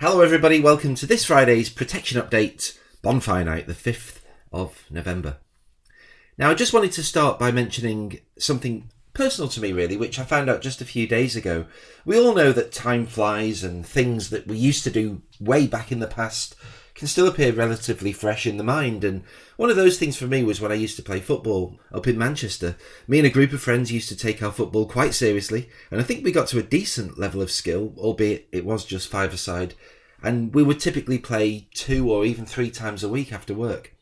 Hello everybody, welcome to this Friday's Protection Update, Bonfire Night, the 5th of November. Now I just wanted to start by mentioning something personal to me really, which I found out just a few days ago. We all know that time flies and things that we used to do way back in the past can still appear relatively fresh in the mind, and one of those things for me was when I used to play football up in Manchester. Me and a group of friends used to take our football quite seriously, and I think we got to a decent level of skill, albeit it was just five-a-side, and we would typically play 2 or even 3 times a week after work.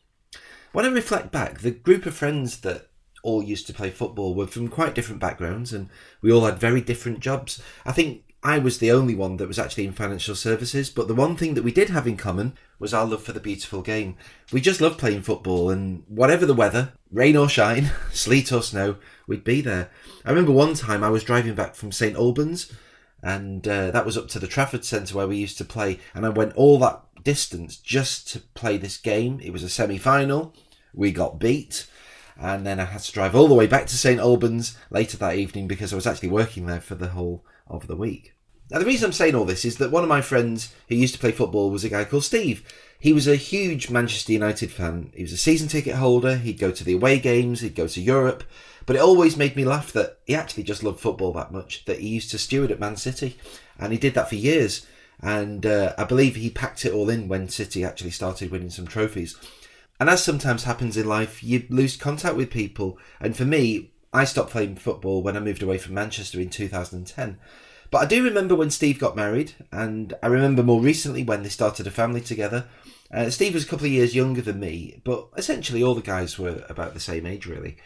When I reflect back, the group of friends that all used to play football were from quite different backgrounds, and we all had very different jobs. I think I was the only one that was actually in financial services, but the one thing that we did have in common was our love for the beautiful game. We just loved playing football, and whatever the weather, rain or shine, sleet or snow, we'd be there. I remember one time I was driving back from St Albans, and that was up to the Trafford Centre where we used to play, and I went all that distance just to play this game. It was a semi-final, we got beat, and then I had to drive all the way back to St Albans later that evening because I was actually working there for the whole of the week. Now the reason I'm saying all this is that one of my friends who used to play football was a guy called Steve. He was a huge Manchester United fan. He was a season ticket holder, he'd go to the away games, he'd go to Europe, but it always made me laugh that he actually just loved football that much, that he used to steward at Man City, and he did that for years, and I believe he packed it all in when City actually started winning some trophies. And as sometimes happens in life, you lose contact with people, and for me, I stopped playing football when I moved away from Manchester in 2010. But I do remember when Steve got married, and I remember more recently when they started a family together. Steve was a couple of years younger than me, but essentially all the guys were about the same age really.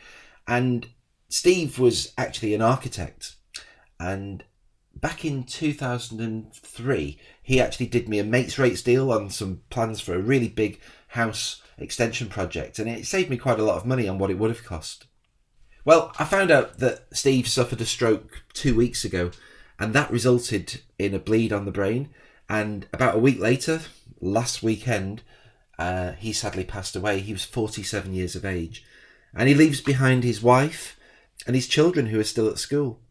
And Steve was actually an architect, and back in 2003 he actually did me a mates rates deal on some plans for a really big house extension project, and it saved me quite a lot of money on what it would have cost. Well, I found out that Steve suffered a stroke 2 weeks ago, and that resulted in a bleed on the brain, and about a week later, last weekend, he sadly passed away. He was 47 years of age, and he leaves behind his wife and his children who are still at school.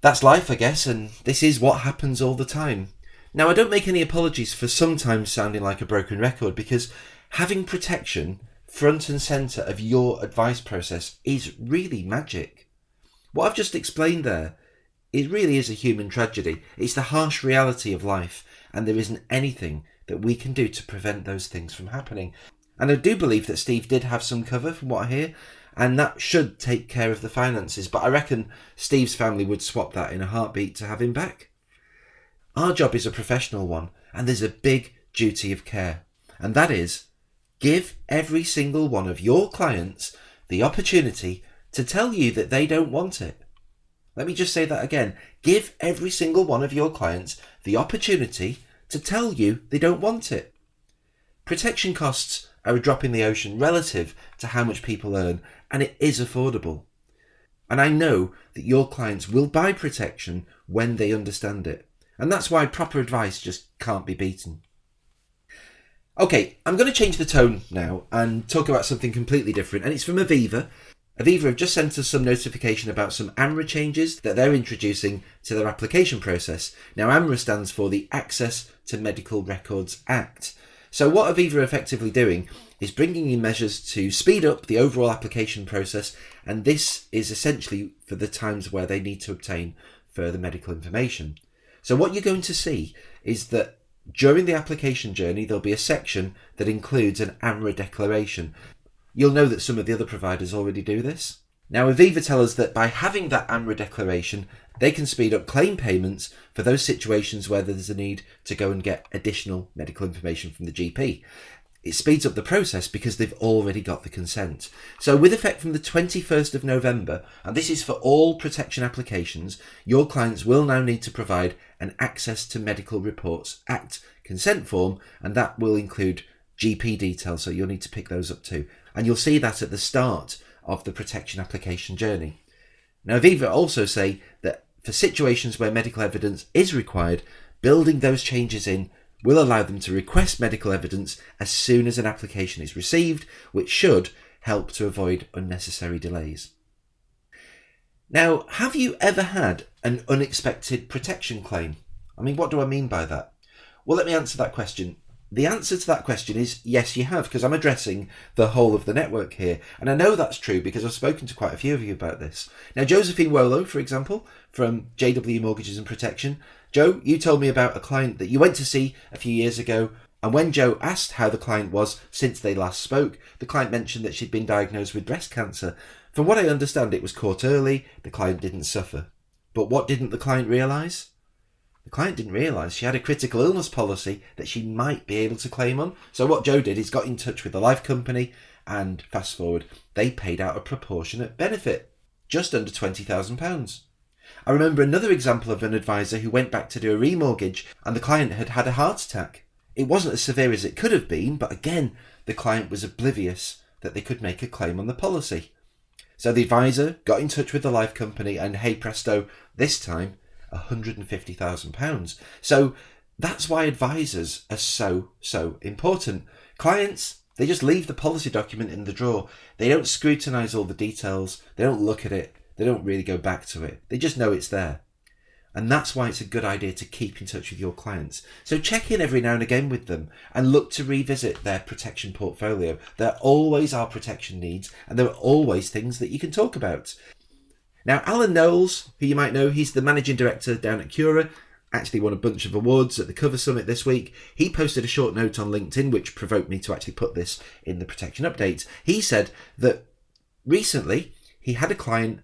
That's life, I guess, and this is what happens all the time. Now, I don't make any apologies for sometimes sounding like a broken record, because having protection front and centre of your advice process is really magic. What I've just explained there, it really is a human tragedy. It's the harsh reality of life, and there isn't anything that we can do to prevent those things from happening. And I do believe that Steve did have some cover from what I hear, and that should take care of the finances, but I reckon Steve's family would swap that in a heartbeat to have him back. Our job is a professional one, and there's a big duty of care, and that is give every single one of your clients the opportunity to tell you that they don't want it. Let me just say that again. Give every single one of your clients the opportunity to tell you they don't want it. Protection costs are a drop in the ocean relative to how much people earn, and it is affordable. And I know that your clients will buy protection when they understand it. And that's why proper advice just can't be beaten. Okay, I'm going to change the tone now and talk about something completely different, and it's from Aviva. Aviva have just sent us some notification about some AMRA changes that they're introducing to their application process. Now, AMRA stands for the Access to Medical Records Act. So what Aviva are effectively doing is bringing in measures to speed up the overall application process, and this is essentially for the times where they need to obtain further medical information. So what you're going to see is that during the application journey, there'll be a section that includes an AMRA declaration. You'll know that some of the other providers already do this. Now, Aviva tell us that by having that AMRA declaration, they can speed up claim payments for those situations where there's a need to go and get additional medical information from the GP. It speeds up the process because they've already got the consent. So with effect from the 21st of November, and this is for all protection applications, your clients will now need to provide an Access to Medical Reports Act consent form, and that will include GP details, so you'll need to pick those up too. And you'll see that at the start of the protection application journey. Now, Aviva also say that for situations where medical evidence is required, building those changes in will allow them to request medical evidence as soon as an application is received, which should help to avoid unnecessary delays. Now, have you ever had an unexpected protection claim? I mean, what do I mean by that? Well, let me answer that question. The answer to that question is yes, you have, because I'm addressing the whole of the network here. And I know that's true because I've spoken to quite a few of you about this. Now, Josephine Wolo, for example, from JW Mortgages and Protection. Joe, you told me about a client that you went to see a few years ago. And when Joe asked how the client was since they last spoke, the client mentioned that she'd been diagnosed with breast cancer. From what I understand, it was caught early. The client didn't suffer. But what didn't the client realise? The client didn't realise she had a critical illness policy that she might be able to claim on. So what Joe did is got in touch with the life company, and fast forward, they paid out a proportionate benefit, just under £20,000. I remember another example of an advisor who went back to do a remortgage and the client had had a heart attack. It wasn't as severe as it could have been, but again, the client was oblivious that they could make a claim on the policy. So the advisor got in touch with the life company and hey presto, this time £150,000. So that's why advisors are so important. Clients, they just leave the policy document in the drawer. They don't scrutinise all the details. They don't look at it. They don't really go back to it. They just know it's there. And that's why it's a good idea to keep in touch with your clients. So check in every now and again with them and look to revisit their protection portfolio. There always are protection needs and there are always things that you can talk about. Now, Alan Knowles, who you might know, he's the managing director down at Cura, actually won a bunch of awards at the Cover Summit this week. He posted a short note on LinkedIn, which provoked me to actually put this in the protection update. He said that recently he had a client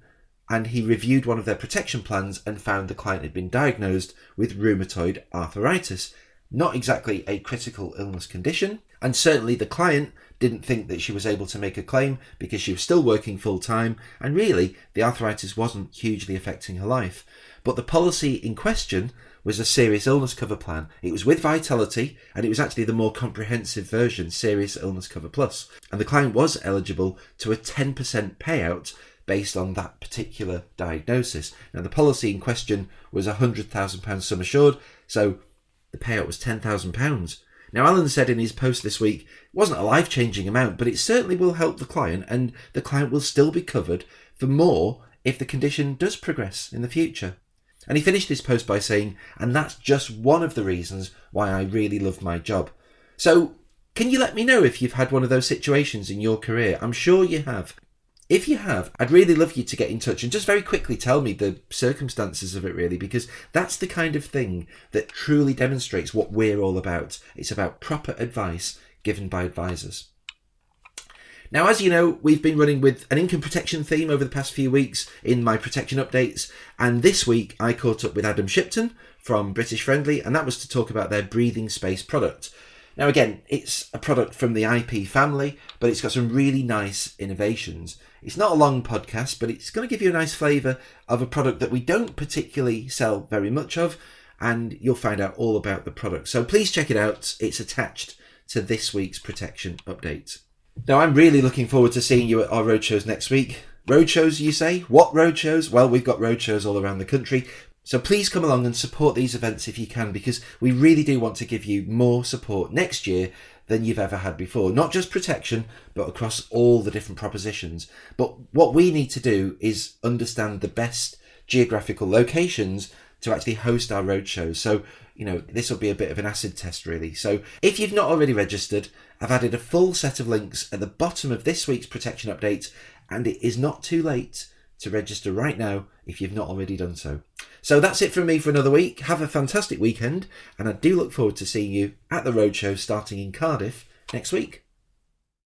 and he reviewed one of their protection plans and found the client had been diagnosed with rheumatoid arthritis. Not exactly a critical illness condition, and certainly the client didn't think that she was able to make a claim because she was still working full time, and really the arthritis wasn't hugely affecting her life. But the policy in question was a serious illness cover plan. It was with Vitality, and it was actually the more comprehensive version, Serious Illness Cover Plus. And the client was eligible to a 10% payout based on that particular diagnosis. Now, the policy in question was £100,000 sum assured, so the payout was £10,000. Now, Alan said in his post this week, it wasn't a life-changing amount, but it certainly will help the client, and the client will still be covered for more if the condition does progress in the future. And he finished his post by saying, and that's just one of the reasons why I really love my job. So, can you let me know if you've had one of those situations in your career? I'm sure you have. If you have, I'd really love you to get in touch and just very quickly tell me the circumstances of it, really, because that's the kind of thing that truly demonstrates what we're all about. It's about proper advice given by advisors. Now, as you know, we've been running with an income protection theme over the past few weeks in my protection updates, and this week I caught up with Adam Shipton from British Friendly, and that was to talk about their breathing space product. Now, again, it's a product from the IP family, but it's got some really nice innovations. It's not a long podcast, but it's going to give you a nice flavour of a product that we don't particularly sell very much of, and you'll find out all about the product. So please check it out. It's attached to this week's protection update. Now, I'm really looking forward to seeing you at our roadshows next week. Roadshows, you say? What roadshows? Well, we've got roadshows all around the country. So please come along and support these events if you can, because we really do want to give you more support next year than you've ever had before. Not just protection, but across all the different propositions. But what we need to do is understand the best geographical locations to actually host our roadshows. So, this will be a bit of an acid test, really. So if you've not already registered, I've added a full set of links at the bottom of this week's protection update, and it is not too late to register right now if you've not already done so. So that's it from me for another week. Have a fantastic weekend, and I do look forward to seeing you at the roadshow starting in Cardiff next week.